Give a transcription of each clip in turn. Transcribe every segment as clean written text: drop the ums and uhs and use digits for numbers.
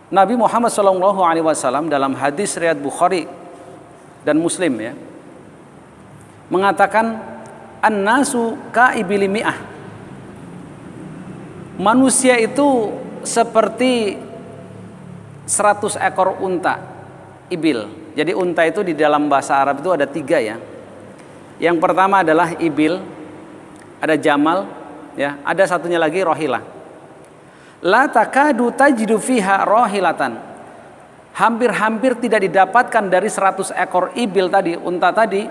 Nabi Muhammad SAW dalam hadis riwayat Bukhari dan Muslim ya, mengatakan an-nasu ka'ibili mi'ah. Manusia itu seperti 100 ekor unta ibil. Jadi unta itu di dalam bahasa Arab itu ada 3 ya. Yang pertama adalah ibil, ada jamal ya, ada satunya lagi rohilah. La takadu tajidu fiha rohilatan. Hampir-hampir tidak didapatkan dari 100 ekor ibil tadi, unta tadi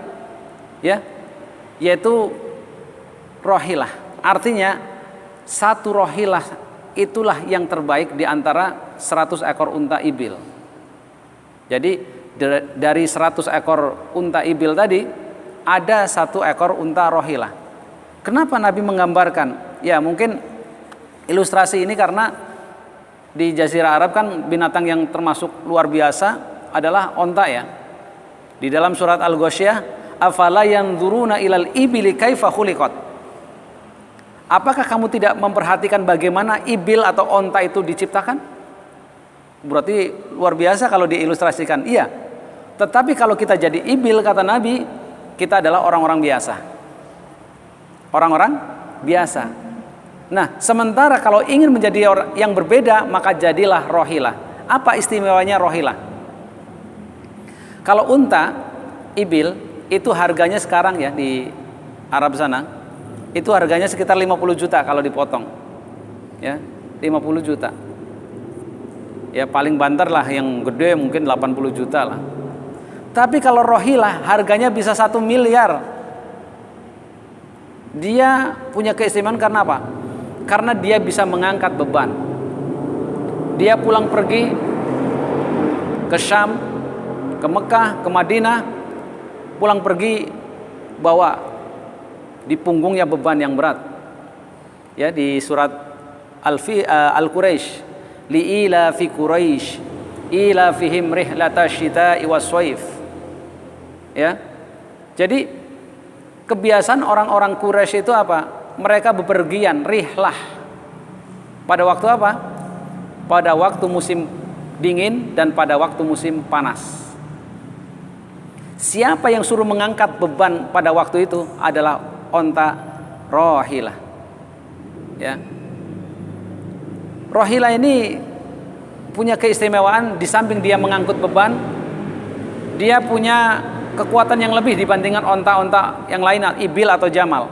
ya, yaitu rohilah. Artinya satu rohilah itulah yang terbaik di antara 100 ekor unta ibil. Jadi dari 100 ekor unta ibil tadi ada 1 ekor unta rohilah. Kenapa Nabi menggambarkan? Ya mungkin ilustrasi ini karena di Jazirah Arab kan binatang yang termasuk luar biasa adalah onta ya. Di dalam surat Al-Ghasyiyah, afala yanzuruna ilal ibili kaifa khuliqat. Apakah kamu tidak memperhatikan bagaimana ibil atau onta itu diciptakan? Berarti luar biasa kalau diilustrasikan. Iya. Tetapi kalau kita jadi ibil, kata Nabi, kita adalah orang-orang biasa. Orang-orang biasa. Nah, sementara kalau ingin menjadi orang yang berbeda, maka jadilah rohilah. Apa istimewanya rohilah? Kalau unta, ibil, itu harganya sekarang ya di Arab sana, itu harganya sekitar 50 juta kalau dipotong. Ya, 50 juta. Ya paling banter lah, yang gede mungkin 80 juta lah. Tapi kalau rohilah harganya bisa 1 miliar. Dia punya keistimewaan karena apa? Karena dia bisa mengangkat beban. Dia pulang pergi ke Syam, ke Mekah, ke Madinah, pulang pergi bawa di punggungnya beban yang berat. Ya di surat Al-Quraisy, li'ila fi Quraisy ila fihim rihlata syita'i was-shaif. Ya. Jadi kebiasaan orang-orang Quraisy itu apa? Mereka bepergian rihlah pada waktu apa? Pada waktu musim dingin dan pada waktu musim panas. Siapa yang suruh mengangkat beban pada waktu itu adalah onta rohilah. Ya. Rohilah ini punya keistimewaan, di samping dia mengangkut beban, dia punya kekuatan yang lebih dibandingkan onta-onta yang lain, ibil atau jamal.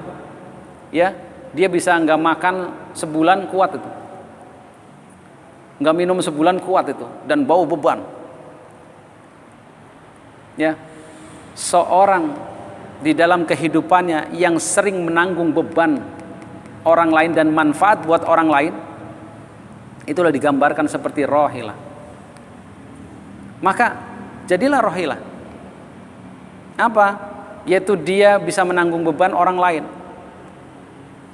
Ya, dia bisa nggak makan sebulan kuat itu, nggak minum sebulan kuat itu, dan bau beban. Ya, seorang di dalam kehidupannya yang sering menanggung beban orang lain dan manfaat buat orang lain, itulah digambarkan seperti rohilah. Maka jadilah rohilah. Apa? Yaitu dia bisa menanggung beban orang lain.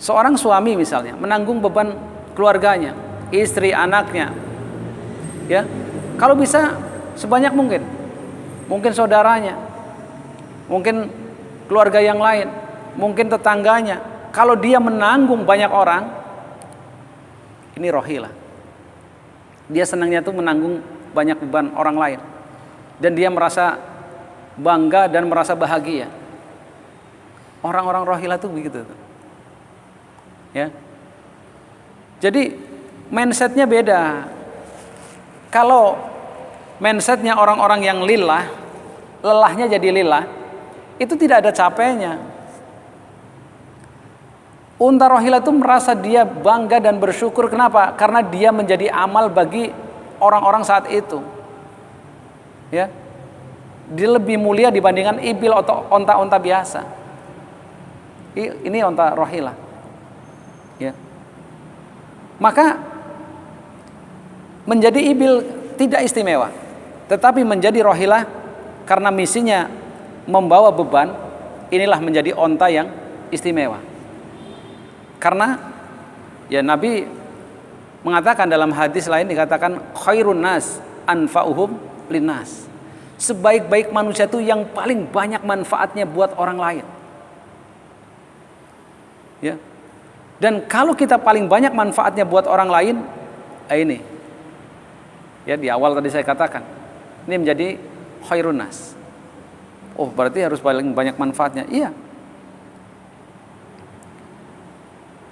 Seorang suami misalnya menanggung beban keluarganya, istri, anaknya. Ya. Kalau bisa sebanyak mungkin. Mungkin saudaranya, mungkin keluarga yang lain, mungkin tetangganya. Kalau dia menanggung banyak orang, ini rohilah. Dia senangnya tuh menanggung banyak beban orang lain. Dan dia merasa bangga dan merasa bahagia. Orang-orang rohilah tuh begitu. Ya. Jadi mindsetnya beda. Kalau mindsetnya orang-orang yang lillah, lelahnya jadi lillah, itu tidak ada capeknya. Unta rohilah itu merasa dia bangga dan bersyukur. Kenapa? Karena dia menjadi amal bagi orang-orang saat itu. Ya. Dia lebih mulia dibandingkan ibil atau onta-onta biasa. Ini onta rohilah. Ya. Maka menjadi ibil tidak istimewa, tetapi menjadi rohilah karena misinya membawa beban, inilah menjadi onta yang istimewa. Karena ya Nabi mengatakan dalam hadis lain, dikatakan khairun nas anfa'uhum linnas. Sebaik-baik manusia itu yang paling banyak manfaatnya buat orang lain. Ya. Dan kalau kita paling banyak manfaatnya buat orang lain, ini Ya, di awal tadi saya katakan, ini menjadi khairun nas. Oh, berarti harus paling banyak manfaatnya. Iya.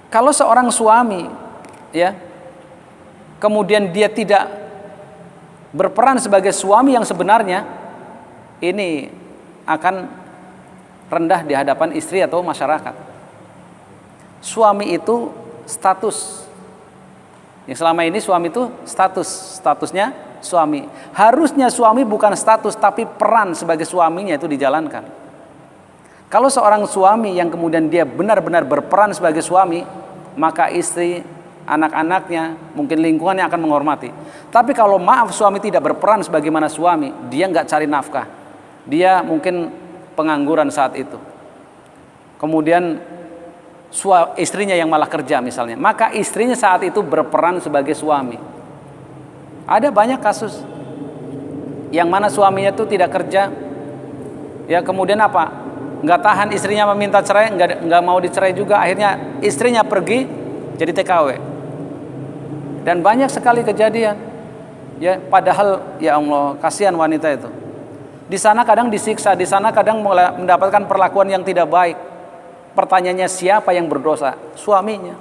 Kalau seorang suami, ya, kemudian dia tidak berperan sebagai suami yang sebenarnya, ini akan rendah di hadapan istri atau masyarakat. Suami itu status. Yang selama ini suami itu statusnya suami. Harusnya suami bukan status, tapi peran sebagai suaminya itu dijalankan. Kalau seorang suami yang kemudian dia benar-benar berperan sebagai suami, maka istri, anak-anaknya, mungkin lingkungannya akan menghormati. Tapi kalau maaf suami tidak berperan sebagaimana suami, dia nggak cari nafkah, dia mungkin pengangguran saat itu. Kemudian istrinya yang malah kerja misalnya, maka istrinya saat itu berperan sebagai suami. Ada banyak kasus yang mana suaminya itu tidak kerja, ya kemudian apa? Nggak tahan istrinya meminta cerai, nggak mau dicerai juga, akhirnya istrinya pergi jadi TKW. Dan banyak sekali kejadian, ya padahal ya Allah kasihan wanita itu. Di sana kadang disiksa, di sana kadang mendapatkan perlakuan yang tidak baik. Pertanyaannya siapa yang berdosa? Suaminya.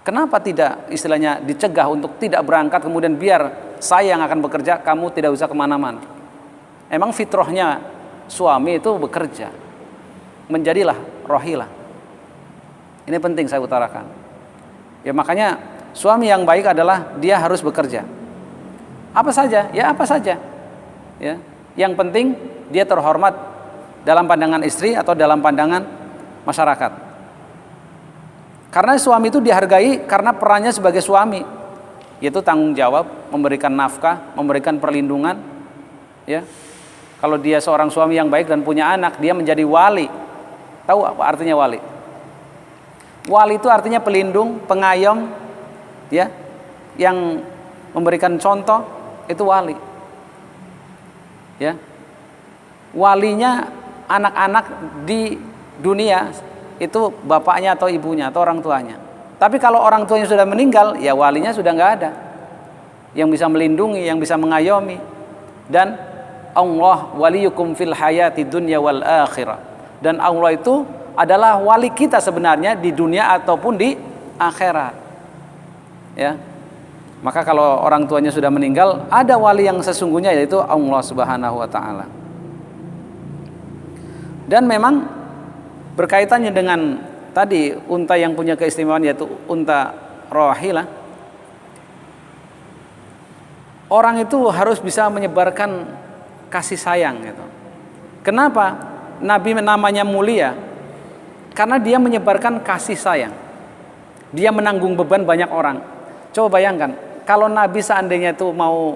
Kenapa tidak istilahnya dicegah untuk tidak berangkat, kemudian biar saya yang akan bekerja, kamu tidak usah kemana-mana. Emang fitrahnya suami itu bekerja, menjadilah rohilah. Ini penting saya utarakan. Ya makanya suami yang baik adalah dia harus bekerja. Apa saja? Ya apa saja. Ya, yang penting dia terhormat dalam pandangan istri atau dalam pandangan masyarakat. Karena suami itu dihargai karena perannya sebagai suami, yaitu tanggung jawab, memberikan nafkah, memberikan perlindungan. Ya, kalau dia seorang suami yang baik dan punya anak, dia menjadi wali. Tahu apa artinya wali? Wali itu artinya pelindung, pengayom, ya, yang memberikan contoh, itu wali. Ya, walinya anak-anak di dunia itu bapaknya atau ibunya atau orang tuanya. Tapi kalau orang tuanya sudah meninggal, ya walinya sudah nggak ada yang bisa melindungi, yang bisa mengayomi. Dan Allah waliyukum fil hayati dunya wal akhirah. Dan Allah itu adalah wali kita sebenarnya di dunia ataupun di akhirat. Ya. Maka kalau orang tuanya sudah meninggal, ada wali yang sesungguhnya, yaitu Allah Subhanahu wa taala. Dan memang berkaitannya dengan tadi unta yang punya keistimewaan, yaitu unta rohilah. Orang itu harus bisa menyebarkan kasih sayang gitu. Kenapa Nabi namanya mulia? Karena dia menyebarkan kasih sayang. Dia menanggung beban banyak orang. Coba bayangkan, kalau Nabi seandainya itu mau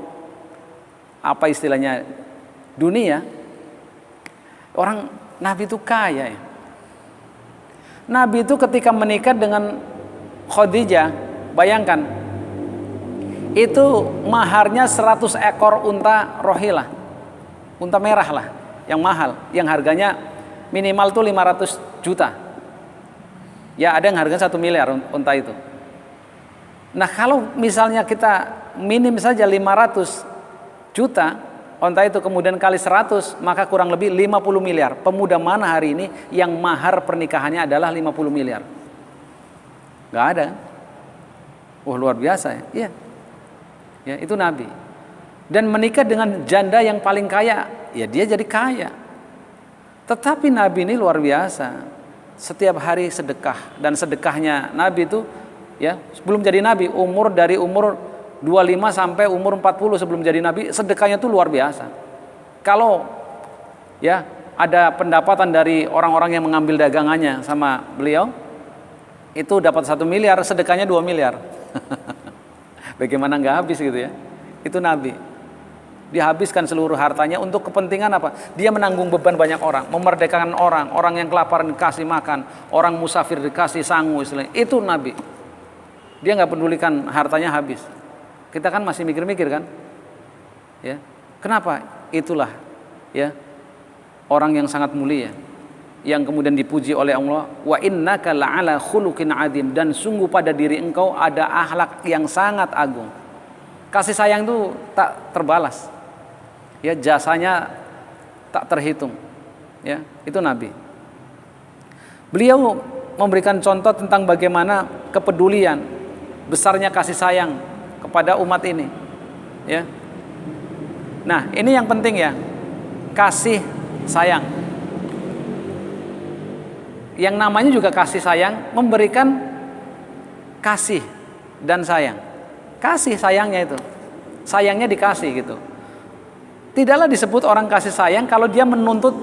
apa istilahnya dunia, orang Nabi itu kaya ya. Nabi itu ketika menikah dengan Khadijah, bayangkan, itu maharnya 100 ekor unta rohilah, unta merah lah, yang mahal, yang harganya minimal tuh 500 juta. Ya ada yang harganya 1 miliar unta itu. Nah kalau misalnya kita minim saja 500 juta, unta itu kemudian kali 100, maka kurang lebih 50 miliar. Pemuda mana hari ini yang mahar pernikahannya adalah 50 miliar? Gak ada. Luar biasa ya. Iya. Ya, itu Nabi. Dan menikah dengan janda yang paling kaya, ya dia jadi kaya. Tetapi Nabi ini luar biasa. Setiap hari sedekah, dan sedekahnya Nabi itu ya, sebelum jadi Nabi, dari umur 25 sampai umur 40 sebelum jadi Nabi, sedekahnya itu luar biasa. Kalau ya ada pendapatan dari orang-orang yang mengambil dagangannya sama beliau, itu dapat 1 miliar, sedekahnya 2 miliar. Bagaimana nggak habis gitu ya? Itu Nabi. Dihabiskan seluruh hartanya untuk kepentingan apa? Dia menanggung beban banyak orang, memerdekakan orang, orang yang kelaparan dikasih makan, orang musafir dikasih sangu, istilahnya. Itu Nabi. Dia nggak pedulikan hartanya habis. Kita kan masih mikir-mikir kan, ya kenapa? Itulah ya orang yang sangat mulia, yang kemudian dipuji oleh Allah. Wa innaka la'ala khuluqin adzim, dan sungguh pada diri engkau ada akhlak yang sangat agung. Kasih sayang itu tak terbalas. Ya, jasanya tak terhitung. Ya, itu Nabi. Beliau memberikan contoh tentang bagaimana kepedulian, besarnya kasih sayang kepada umat ini. Ya. Nah, ini yang penting ya. Kasih sayang. Yang namanya juga kasih sayang, memberikan kasih dan sayang. Kasih sayangnya itu. Sayangnya dikasih gitu. Tidaklah disebut orang kasih sayang kalau dia menuntut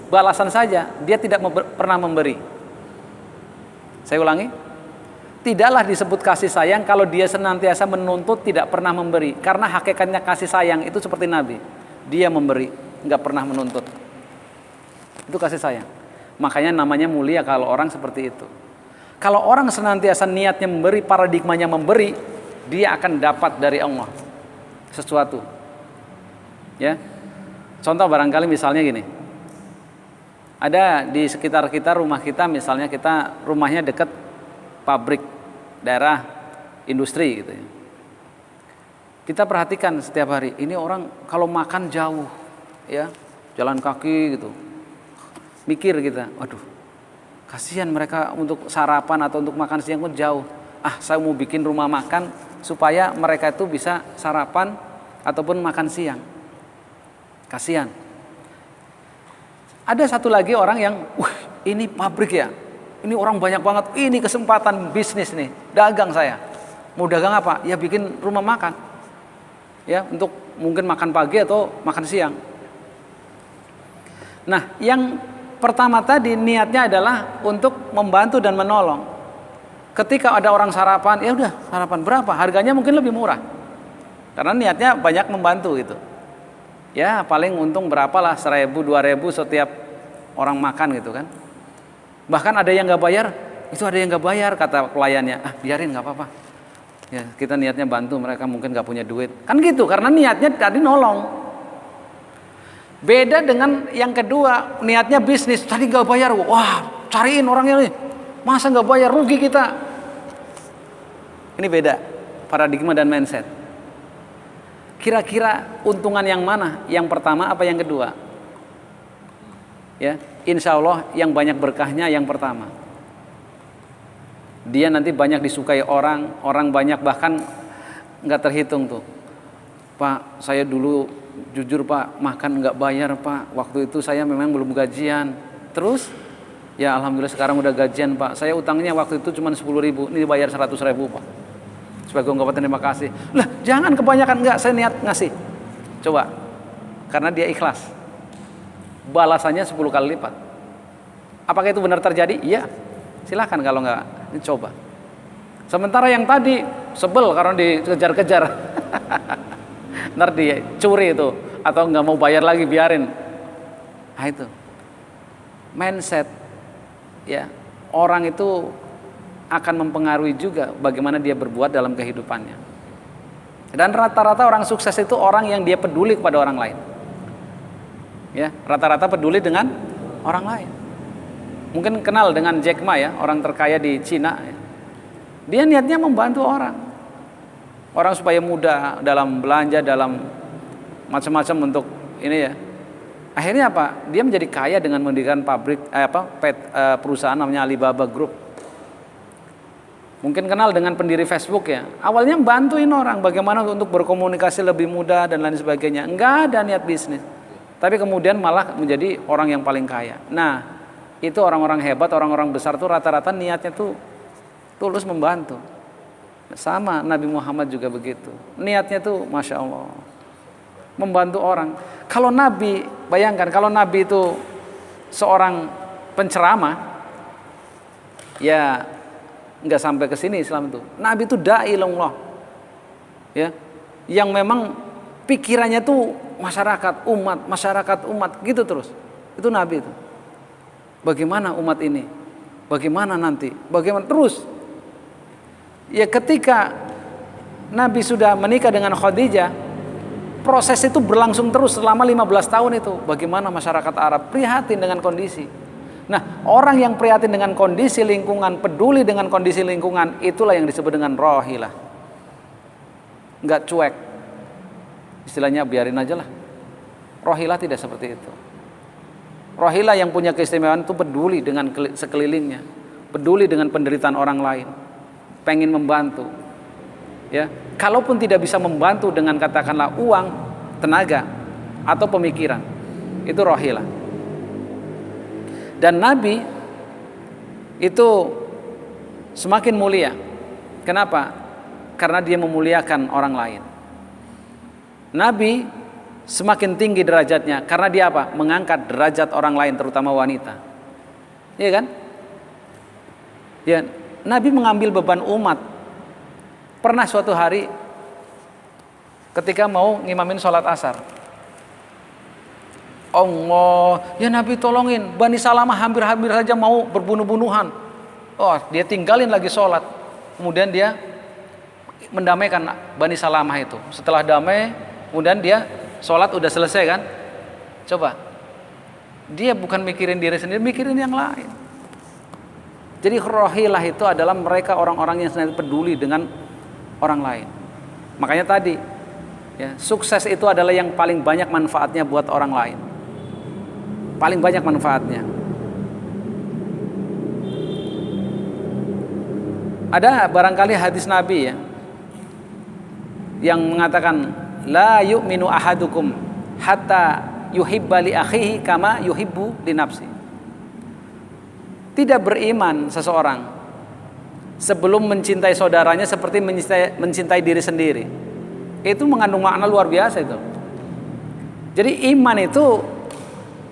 balasan saja, dia tidak pernah memberi. Saya ulangi. Tidaklah disebut kasih sayang kalau dia senantiasa menuntut, tidak pernah memberi. Karena hakikatnya kasih sayang itu seperti Nabi. Dia memberi, nggak pernah menuntut. Itu kasih sayang. Makanya namanya mulia kalau orang seperti itu. Kalau orang senantiasa niatnya memberi, paradigmanya memberi, dia akan dapat dari Allah sesuatu. Ya. Contoh barangkali misalnya gini. Ada di sekitar kita, rumah kita misalnya, kita rumahnya dekat pabrik, daerah industri gitu ya. Kita perhatikan setiap hari, ini orang kalau makan jauh ya, jalan kaki gitu. Mikir kita, waduh, kasihan mereka untuk sarapan atau untuk makan siang pun jauh. Saya mau bikin rumah makan supaya mereka itu bisa sarapan ataupun makan siang. Kasihan. Ada satu lagi orang yang, ini pabrik ya, ini orang banyak banget, ini kesempatan bisnis nih, dagang saya. Mau dagang apa? Ya bikin rumah makan. Ya, untuk mungkin makan pagi atau makan siang. Nah, yang pertama tadi niatnya adalah untuk membantu dan menolong. Ketika ada orang sarapan, ya udah sarapan berapa? Harganya mungkin lebih murah. Karena niatnya banyak membantu gitu. Ya paling untung berapalah, 1.000, 2.000 setiap orang makan gitu kan. Bahkan ada yang nggak bayar, itu ada yang nggak bayar, kata pelayannya, biarin nggak apa-apa. Ya kita niatnya bantu, mereka mungkin nggak punya duit. Kan gitu, karena niatnya tadi nolong. Beda dengan yang kedua, niatnya bisnis, tadi nggak bayar, wah cariin orangnya nih, masa nggak bayar, rugi kita. Ini beda paradigma dan mindset. Kira-kira untungan yang mana? Yang pertama apa yang kedua? Ya, insya Allah yang banyak berkahnya yang pertama. Dia nanti banyak disukai orang banyak bahkan nggak terhitung tuh. Pak, saya dulu jujur Pak, makan nggak bayar Pak. Waktu itu saya memang belum gajian. Terus, ya alhamdulillah sekarang udah gajian Pak. Saya utangnya waktu itu cuma 10.000, ini dibayar 100.000 Pak. Sebagai ungkapan terima kasih. Lah, jangan kebanyakan, enggak, saya niat ngasih. Coba. Karena dia ikhlas. Balasannya 10 kali lipat. Apakah itu benar terjadi? Iya. Silakan kalau enggak, ini coba. Sementara yang tadi sebel karena dikejar-kejar. Ntar dicuri itu atau enggak mau bayar lagi, biarin. Nah itu. Mindset ya. Orang itu akan mempengaruhi juga bagaimana dia berbuat dalam kehidupannya. Dan rata-rata orang sukses itu orang yang dia peduli kepada orang lain. Ya, rata-rata peduli dengan orang lain. Mungkin kenal dengan Jack Ma ya, orang terkaya di Cina. Ya. Dia niatnya membantu orang. Orang supaya mudah dalam belanja, dalam macam-macam untuk ini ya. Akhirnya apa? Dia menjadi kaya dengan mendirikan pabrik perusahaan namanya Alibaba Group. Mungkin kenal dengan pendiri Facebook ya. Awalnya bantuin orang bagaimana untuk berkomunikasi lebih mudah dan lain sebagainya. Enggak ada niat bisnis. Tapi kemudian malah menjadi orang yang paling kaya. Nah, itu orang-orang hebat, orang-orang besar tuh rata-rata niatnya tuh tulus membantu. Sama Nabi Muhammad juga begitu. Niatnya tuh Masya Allah. Membantu orang. Kalau Nabi, bayangkan kalau Nabi itu seorang penceramah, ya nggak sampai ke sini Islam itu. Nabi itu dai Allah, ya, yang memang pikirannya tuh masyarakat umat gitu terus. Itu Nabi itu. Bagaimana umat ini? Bagaimana nanti? Bagaimana terus? Ya ketika Nabi sudah menikah dengan Khadijah, proses itu berlangsung terus selama 15 tahun itu. Bagaimana masyarakat Arab prihatin dengan kondisi. Nah, orang yang prihatin dengan kondisi lingkungan, peduli dengan kondisi lingkungan, itulah yang disebut dengan rohilah. nggak cuek. Istilahnya biarin aja lah. Rohilah tidak seperti itu. Rohilah yang punya keistimewaan itu peduli dengan sekelilingnya, peduli dengan penderitaan orang lain, pengen membantu. Ya, kalaupun tidak bisa membantu dengan katakanlah uang, tenaga, atau pemikiran, itu rohilah. Dan Nabi itu semakin mulia. Kenapa? Karena dia memuliakan orang lain. Nabi semakin tinggi derajatnya karena dia apa? Mengangkat derajat orang lain, terutama wanita. Iya kan? Ya, Nabi mengambil beban umat. Pernah suatu hari ketika mau ngimamin sholat asar, Allah, ya Nabi tolongin, Bani Salamah hampir-hampir saja mau berbunuh-bunuhan. Oh, dia tinggalin lagi sholat. Kemudian dia mendamaikan Bani Salamah itu. Setelah damai, kemudian dia sholat udah selesai kan. Coba, dia bukan mikirin diri sendiri, mikirin yang lain. Jadi rohilah itu adalah mereka orang-orang yang senantiasa peduli dengan orang lain. Makanya tadi ya, sukses itu adalah yang paling banyak manfaatnya buat orang lain. Paling banyak manfaatnya. Ada barangkali hadis Nabi ya, yang mengatakan la yu'minu ahadukum hatta yuhibba li akhihi kama yuhibbu li nafsi. Tidak beriman seseorang sebelum mencintai saudaranya seperti mencintai diri sendiri. Itu mengandung makna luar biasa itu. Jadi iman itu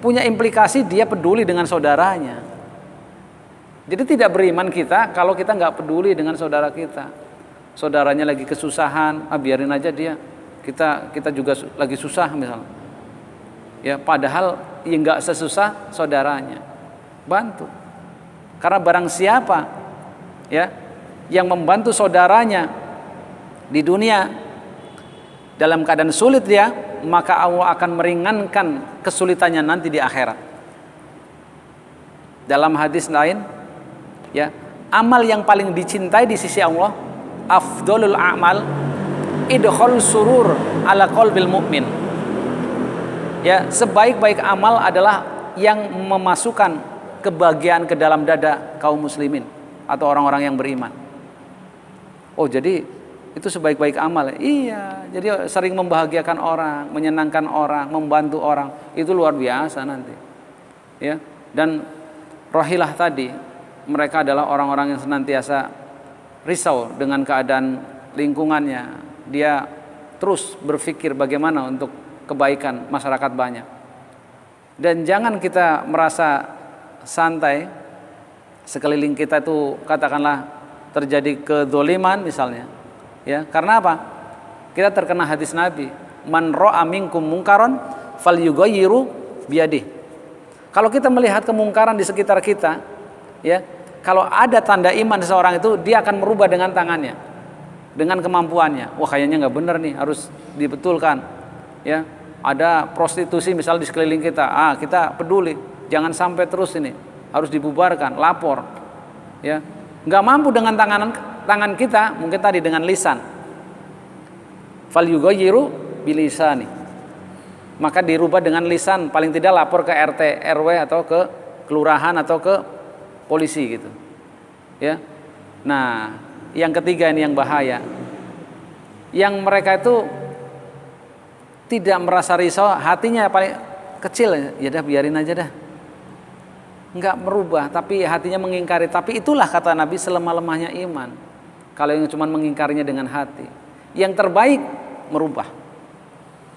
punya implikasi dia peduli dengan saudaranya. Jadi tidak beriman kita kalau kita nggak peduli dengan saudara kita. Saudaranya lagi kesusahan, biarin aja dia. Kita juga lagi susah misalnya. Ya, padahal yang nggak sesusah saudaranya. Bantu. Karena barang siapa ya yang membantu saudaranya di dunia dalam keadaan sulit dia, maka Allah akan meringankan kesulitannya nanti di akhirat. Dalam hadis lain ya, amal yang paling dicintai di sisi Allah, afdolul a'mal idkhol surur ala qalbil mu'min. Ya, sebaik-baik amal adalah yang memasukkan kebahagiaan ke dalam dada kaum muslimin atau orang-orang yang beriman. Oh, jadi itu sebaik-baik amal. Iya, jadi sering membahagiakan orang, menyenangkan orang, membantu orang, itu luar biasa nanti. Ya, dan rohilah tadi, mereka adalah orang-orang yang senantiasa risau dengan keadaan lingkungannya. Dia terus berpikir bagaimana untuk kebaikan masyarakat banyak. Dan jangan kita merasa santai sekeliling kita itu katakanlah terjadi kedzoliman misalnya. Ya, karena apa? Kita terkena hadis Nabi, man ra'a minkum mungkaron falyughayyiru biyadihi. Kalau kita melihat kemungkaran di sekitar kita, ya, kalau ada tanda iman seseorang itu, dia akan merubah dengan tangannya, dengan kemampuannya. Wah, kayaknya nggak benar nih, harus dibetulkan. Ya, ada prostitusi misalnya di sekeliling kita, kita peduli, jangan sampai terus ini, harus dibubarkan, lapor. Ya, nggak mampu dengan tangan kita, mungkin tadi dengan lisan. Fal yughayyiru bilisani. Maka dirubah dengan lisan, paling tidak lapor ke RT, RW atau ke kelurahan atau ke polisi gitu. Ya. Nah, yang ketiga ini yang bahaya. Yang mereka itu tidak merasa risau, hatinya paling kecil, ya dah biarin aja dah. Enggak merubah, tapi hatinya mengingkari. Tapi itulah kata Nabi selemah-lemahnya iman. Kalau yang cuma mengingkarinya dengan hati, yang terbaik merubah.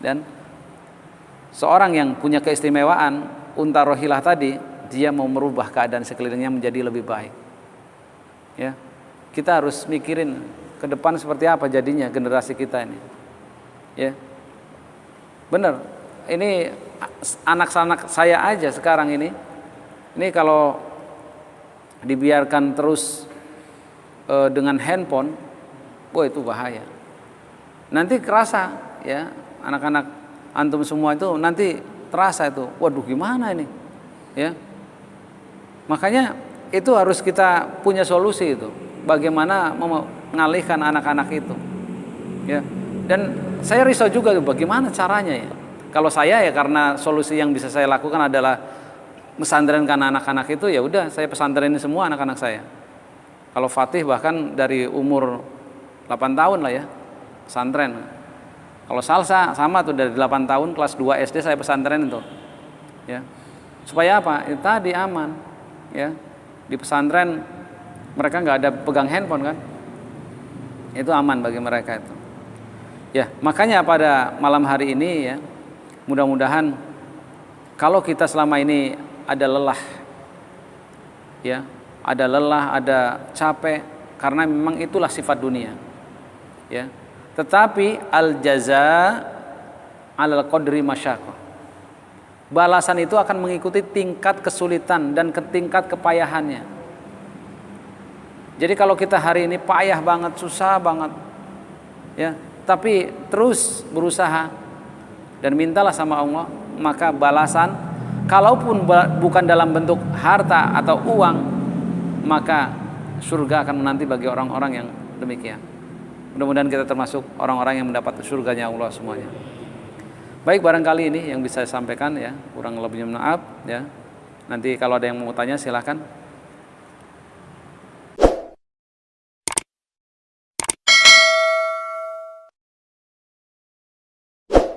Dan seorang yang punya keistimewaan unta rohilah tadi, dia mau merubah keadaan sekelilingnya menjadi lebih baik. Ya, kita harus mikirin ke depan seperti apa jadinya generasi kita ini. Ya, benar. Ini anak-anak saya aja sekarang ini kalau dibiarkan terus dengan handphone, wah itu bahaya. Nanti kerasa ya, anak-anak antum semua itu nanti terasa itu, waduh gimana ini, ya. Makanya itu harus kita punya solusi itu, bagaimana mengalihkan anak-anak itu, ya. Dan saya risau juga bagaimana caranya ya. Kalau saya ya karena solusi yang bisa saya lakukan adalah pesantrenkan anak-anak itu, ya udah saya pesantrenin semua anak-anak saya. Kalau Fatih bahkan dari umur 8 tahun lah ya pesantren. Kalau Salsa sama tuh dari 8 tahun kelas 2 SD saya pesantren itu. Ya. Supaya apa? Itu tadi aman. Ya. Di pesantren mereka nggak ada pegang handphone kan. Itu aman bagi mereka itu. Ya, makanya pada malam hari ini ya, mudah-mudahan kalau kita selama ini ada lelah, ya, ada lelah, ada capek, karena memang itulah sifat dunia, ya. Tetapi al jaza alal qadri masyaqah. Balasan itu akan mengikuti tingkat kesulitan dan tingkat kepayahannya. Jadi kalau kita hari ini payah banget, susah banget, ya, tapi terus berusaha dan mintalah sama Allah, maka balasan kalaupun bukan dalam bentuk harta atau uang, maka surga akan menanti bagi orang-orang yang demikian. Mudah-mudahan kita termasuk orang-orang yang mendapat surganya Allah semuanya. Baik, barangkali ini yang bisa saya sampaikan ya, kurang lebihnya maaf ya. Nanti kalau ada yang mau tanya silakan.